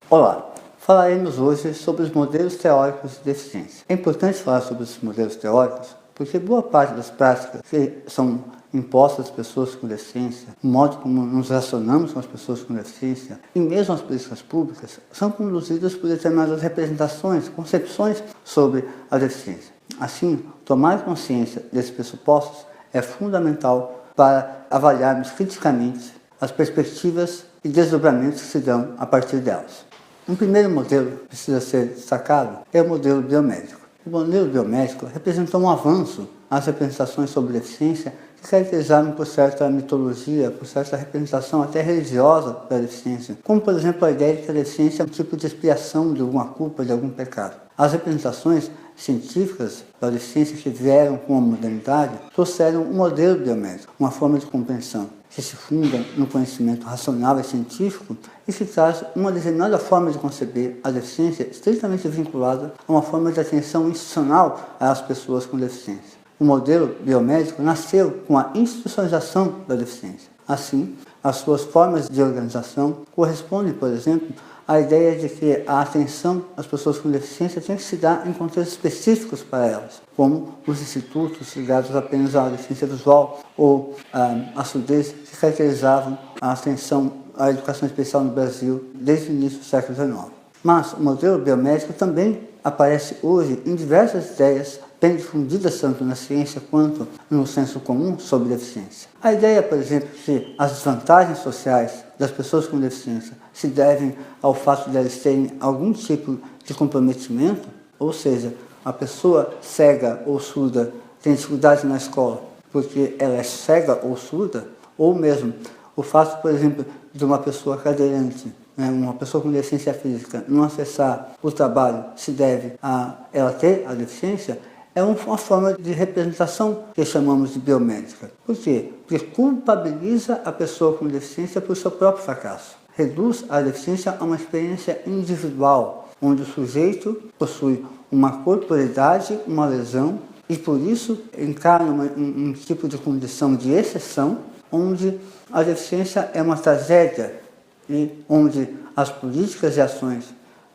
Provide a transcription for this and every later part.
Olá, falaremos hoje sobre os modelos teóricos de deficiência. É importante falar sobre esses modelos teóricos porque boa parte das práticas que são impostas às pessoas com deficiência, o modo como nos relacionamos com as pessoas com deficiência e mesmo as políticas públicas são conduzidas por determinadas representações, concepções sobre a deficiência. Assim, tomar consciência desses pressupostos é fundamental para avaliarmos criticamente as perspectivas e desdobramentos que se dão a partir delas. Um primeiro modelo que precisa ser destacado é o modelo biomédico. O modelo biomédico representou um avanço às representações sobre deficiência que caracterizaram por certa mitologia, por certa representação até religiosa da deficiência, como por exemplo a ideia de que a deficiência é um tipo de expiação de alguma culpa, de algum pecado. As representações científicas da deficiência que vieram com a modernidade trouxeram um modelo biomédico, uma forma de compreensão que se funda no conhecimento racional e científico e que traz uma determinada forma de conceber a deficiência estritamente vinculada a uma forma de atenção institucional às pessoas com deficiência. O modelo biomédico nasceu com a institucionalização da deficiência. Assim, as suas formas de organização correspondem, por exemplo, à ideia de que a atenção às pessoas com deficiência tem que se dar em contextos específicos para elas, como os institutos ligados apenas à deficiência visual ou à surdez, que caracterizavam a atenção à educação especial no Brasil desde o início do século XIX. Mas o modelo biomédico também aparece hoje em diversas ideias bem difundidas tanto na ciência quanto no senso comum sobre deficiência. A ideia, por exemplo, que as desvantagens sociais das pessoas com deficiência se devem ao fato de elas terem algum tipo de comprometimento, ou seja, a pessoa cega ou surda tem dificuldade na escola porque ela é cega ou surda, ou mesmo o fato, por exemplo, de uma pessoa cadeirante, uma pessoa com deficiência física, não acessar o trabalho se deve a ela ter a deficiência, é uma forma de representação que chamamos de biomédica. Por quê? Porque culpabiliza a pessoa com deficiência por seu próprio fracasso. Reduz a deficiência a uma experiência individual, onde o sujeito possui uma corporeidade, uma lesão, e por isso encarna um tipo de condição de exceção, onde a deficiência é uma tragédia e onde as políticas e ações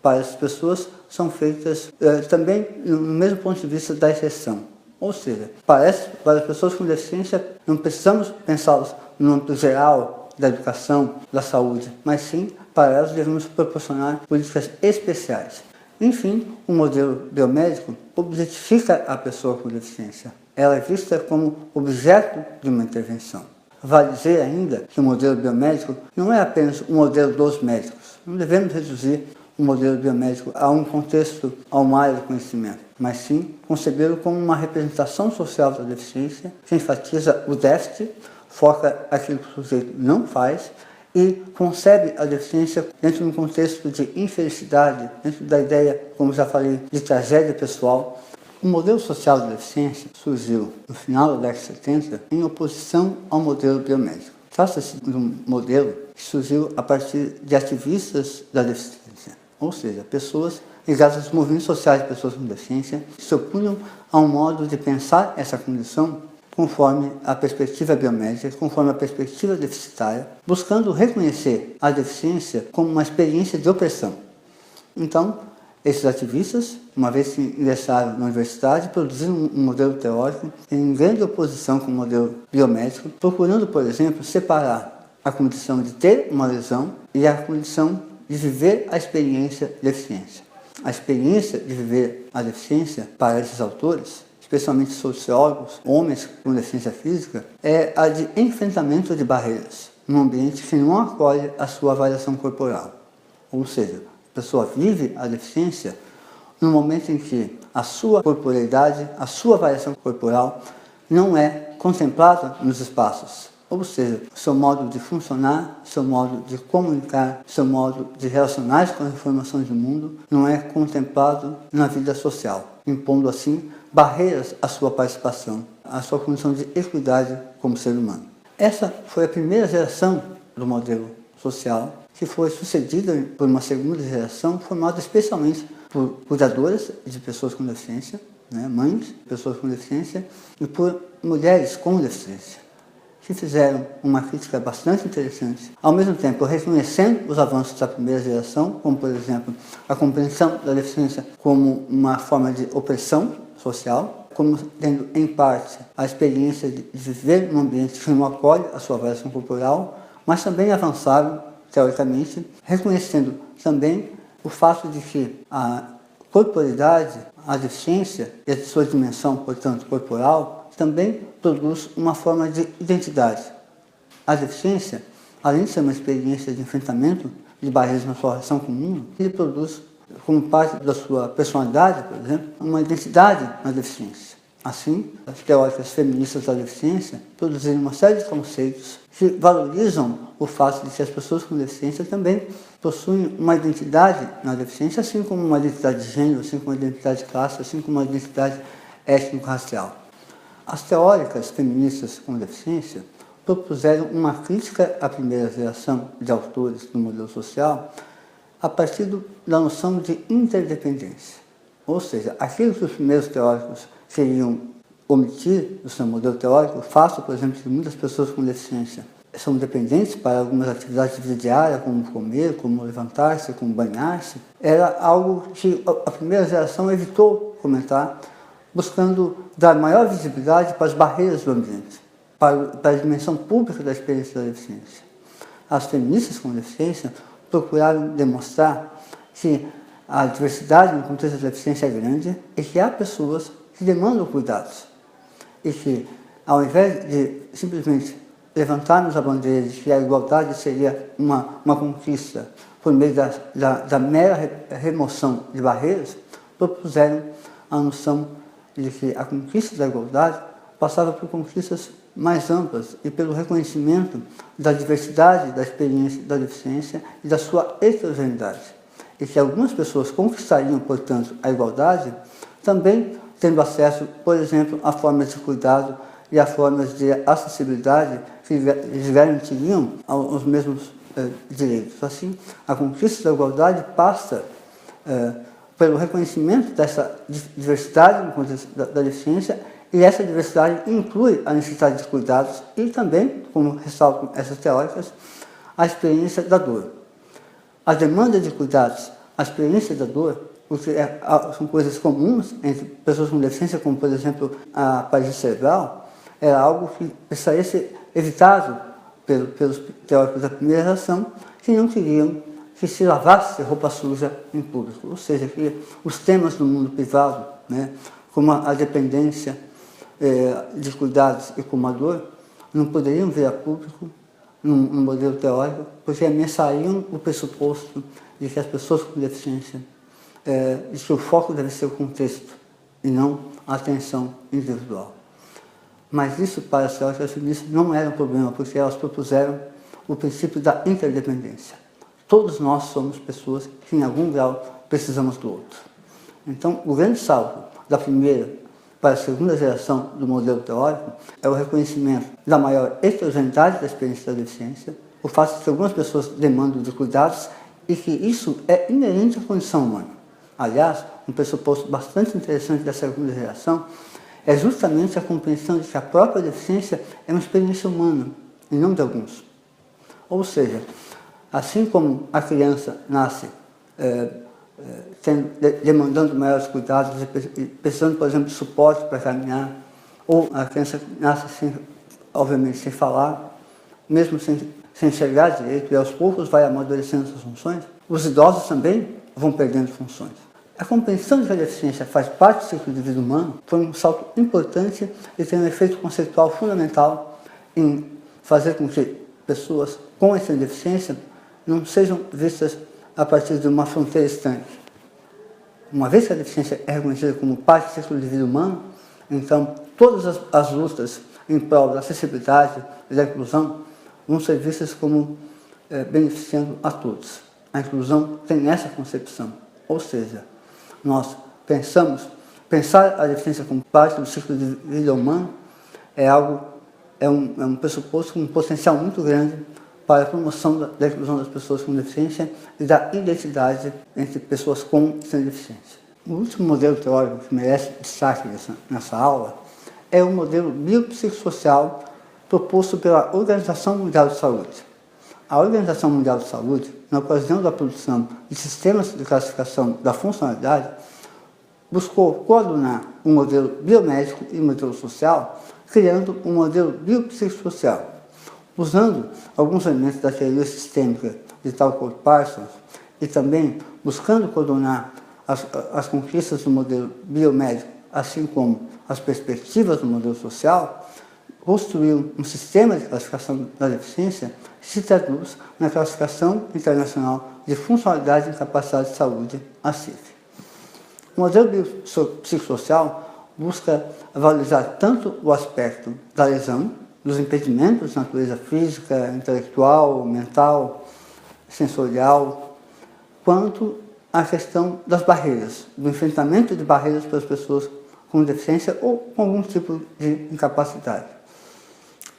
para as pessoas são feitas também no mesmo ponto de vista da exceção. Ou seja, para as pessoas com deficiência não precisamos pensá-las no âmbito geral da educação, da saúde, mas sim para elas devemos proporcionar políticas especiais. Enfim, o modelo biomédico objetifica a pessoa com deficiência. Ela é vista como objeto de uma intervenção. Vale dizer ainda que o modelo biomédico não é apenas um modelo dos médicos. Não devemos reduzir o modelo biomédico a um contexto, a uma área de conhecimento, mas sim concebê-lo como uma representação social da deficiência que enfatiza o déficit, foca aquilo que o sujeito não faz e concebe a deficiência dentro de um contexto de infelicidade, dentro da ideia, como já falei, de tragédia pessoal. O modelo social da deficiência surgiu no final da década de 70 em oposição ao modelo biomédico. Trata-se de um modelo que surgiu a partir de ativistas da deficiência, ou seja, pessoas ligadas aos movimentos sociais de pessoas com deficiência que se opunham a um modo de pensar essa condição conforme a perspectiva biomédica, conforme a perspectiva deficitária, buscando reconhecer a deficiência como uma experiência de opressão. Então, esses ativistas, uma vez que ingressaram na universidade, produziram um modelo teórico em grande oposição com o modelo biomédico, procurando, por exemplo, separar a condição de ter uma lesão e a condição de viver a experiência de deficiência. A experiência de viver a deficiência, para esses autores, especialmente sociólogos, homens com deficiência física, é a de enfrentamento de barreiras, num ambiente que não acolhe a sua avaliação corporal. Ou seja, a pessoa vive a deficiência no momento em que a sua corporeidade, a sua variação corporal não é contemplada nos espaços. Ou seja, o seu modo de funcionar, o seu modo de comunicar, o seu modo de relacionar com as informações do mundo não é contemplado na vida social, impondo assim barreiras à sua participação, à sua condição de equidade como ser humano. Essa foi a primeira geração do modelo social, que foi sucedida por uma segunda geração formada especialmente por cuidadoras de pessoas com deficiência, né, mães, pessoas com deficiência, e por mulheres com deficiência, que fizeram uma crítica bastante interessante, ao mesmo tempo reconhecendo os avanços da primeira geração, como por exemplo a compreensão da deficiência como uma forma de opressão social, como tendo em parte a experiência de viver num ambiente que não acolhe a sua variação corporal, mas também avançaram, teoricamente, reconhecendo também o fato de que a corporidade, a deficiência e a sua dimensão, portanto, corporal, também produz uma forma de identidade. A deficiência, além de ser uma experiência de enfrentamento de barreiras na sua relação com o mundo, ele produz, como parte da sua personalidade, por exemplo, uma identidade na deficiência. Assim, as teóricas feministas da deficiência produziram uma série de conceitos que valorizam o fato de que as pessoas com deficiência também possuem uma identidade na deficiência, assim como uma identidade de gênero, assim como uma identidade de classe, assim como uma identidade étnico-racial. As teóricas feministas com deficiência propuseram uma crítica à primeira geração de autores do modelo social a partir da noção de interdependência. Ou seja, aquilo que os primeiros teóricos queriam omitir do seu modelo teórico, o fato, por exemplo, que muitas pessoas com deficiência são dependentes para algumas atividades de vida diária, como comer, como levantar-se, como banhar-se, era algo que a primeira geração evitou comentar, buscando dar maior visibilidade para as barreiras do ambiente, para a dimensão pública da experiência da deficiência. As feministas com deficiência procuraram demonstrar que a diversidade no contexto da deficiência é grande e que há pessoas que demandam cuidados. E que, ao invés de simplesmente levantarmos a bandeira de que a igualdade seria uma conquista por meio da mera remoção de barreiras, propuseram a noção de que a conquista da igualdade passava por conquistas mais amplas e pelo reconhecimento da diversidade da experiência da deficiência e da sua heterogeneidade. E que algumas pessoas conquistariam, portanto, a igualdade, também tendo acesso, por exemplo, a formas de cuidado e a formas de acessibilidade que lhes garantiriam os mesmos direitos. Assim, a conquista da igualdade passa pelo reconhecimento dessa diversidade no contexto da deficiência, e essa diversidade inclui a necessidade de cuidados e também, como ressaltam essas teóricas, a experiência da dor. A demanda de cuidados, a experiência da dor, porque são coisas comuns entre pessoas com deficiência, como por exemplo a paralisia cerebral, era algo que precisaria ser evitado pelos teóricos da primeira geração, que não queriam que se lavasse roupa suja em público, ou seja, que os temas do mundo privado, né, como a dependência de cuidados e como a dor, não poderiam vir a público num modelo teórico, porque ameaçariam o pressuposto de que as pessoas com deficiência, de que o foco deve ser o contexto e não a atenção individual. Mas isso, para as teóricas feministas, não era um problema, porque elas propuseram o princípio da interdependência. Todos nós somos pessoas que, em algum grau, precisamos do outro. Então, o grande salto da primeira para a segunda geração do modelo teórico é o reconhecimento da maior heterogeneidade da experiência da deficiência, o fato de que algumas pessoas demandam de cuidados e que isso é inerente à condição humana. Aliás, um pressuposto bastante interessante da segunda geração é justamente a compreensão de que a própria deficiência é uma experiência humana, e não de alguns. Ou seja, assim como a criança nasce demandando maiores cuidados e precisando, por exemplo, de suporte para caminhar, ou a criança nasce, obviamente, sem falar, mesmo sem enxergar direito, e aos poucos vai amadurecendo essas funções, os idosos também vão perdendo funções. A compreensão de que a deficiência faz parte do ciclo de vida humano foi um salto importante e tem um efeito conceitual fundamental em fazer com que pessoas com essa deficiência não sejam vistas a partir de uma fronteira estanque. Uma vez que a deficiência é reconhecida como parte do ciclo de vida humano, então todas as lutas em prol da acessibilidade e da inclusão vão ser vistas como beneficiando a todos. A inclusão tem essa concepção, ou seja, nós pensar a deficiência como parte do ciclo de vida humano é um pressuposto com um potencial muito grande para a promoção da inclusão das pessoas com deficiência e da identidade entre pessoas com e sem deficiência. O último modelo teórico que merece destaque nessa aula é o modelo biopsicossocial proposto pela Organização Mundial de Saúde. A Organização Mundial de Saúde, na ocasião da produção de sistemas de classificação da funcionalidade, buscou coordenar um modelo biomédico e um modelo social, criando um modelo biopsicossocial. Usando alguns elementos da teoria sistêmica de Talcott Parsons e também buscando coordenar as conquistas do modelo biomédico, assim como as perspectivas do modelo social, construiu um sistema de classificação da deficiência que se traduz na Classificação Internacional de Funcionalidade e Incapacidade de Saúde, a CIF. O modelo biopsicossocial busca valorizar tanto o aspecto da lesão, dos impedimentos de natureza física, intelectual, mental, sensorial, quanto a questão das barreiras, do enfrentamento de barreiras para as pessoas com deficiência ou com algum tipo de incapacidade.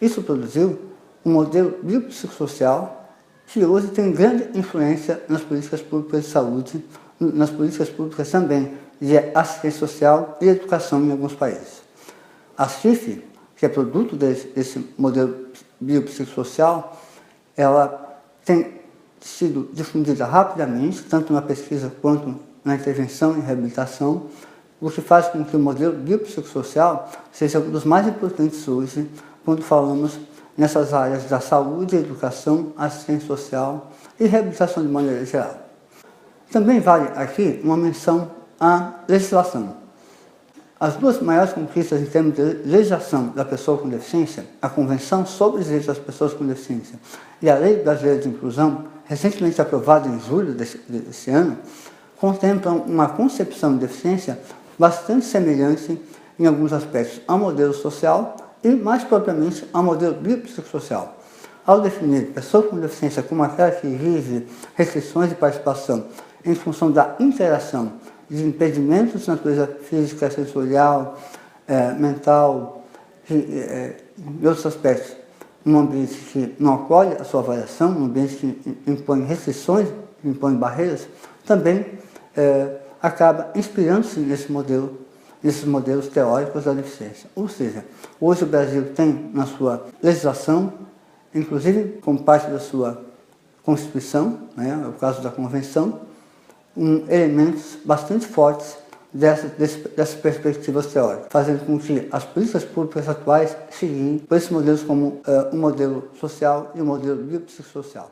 Isso produziu um modelo biopsicossocial que hoje tem grande influência nas políticas públicas de saúde, nas políticas públicas também de assistência social e educação em alguns países. A CIF, que é produto desse modelo biopsicossocial, ela tem sido difundida rapidamente, tanto na pesquisa quanto na intervenção e reabilitação, o que faz com que o modelo biopsicossocial seja um dos mais importantes hoje quando falamos nessas áreas da saúde, educação, assistência social e reabilitação de maneira geral. Também vale aqui uma menção à legislação. As duas maiores conquistas em termos de legislação da pessoa com deficiência, a Convenção sobre os Direitos das Pessoas com Deficiência e a Lei Brasileira de Inclusão, recentemente aprovada em julho desse ano, contemplam uma concepção de deficiência bastante semelhante em alguns aspectos ao modelo social e, mais propriamente, ao modelo biopsicossocial. Ao definir pessoa com deficiência como aquela que vive restrições de participação em função da interação de impedimentos de natureza física, sensorial, mental e outros aspectos, num ambiente que não acolhe a sua avaliação, num ambiente que impõe restrições, que impõe barreiras, também acaba inspirando-se nesses modelos teóricos da deficiência. Ou seja, hoje o Brasil tem na sua legislação, inclusive como parte da sua Constituição, é o caso da Convenção, elementos bastante fortes dessas perspectivas teóricas, fazendo com que as políticas públicas atuais seguem por esses modelos como um modelo social e um modelo biopsicossocial.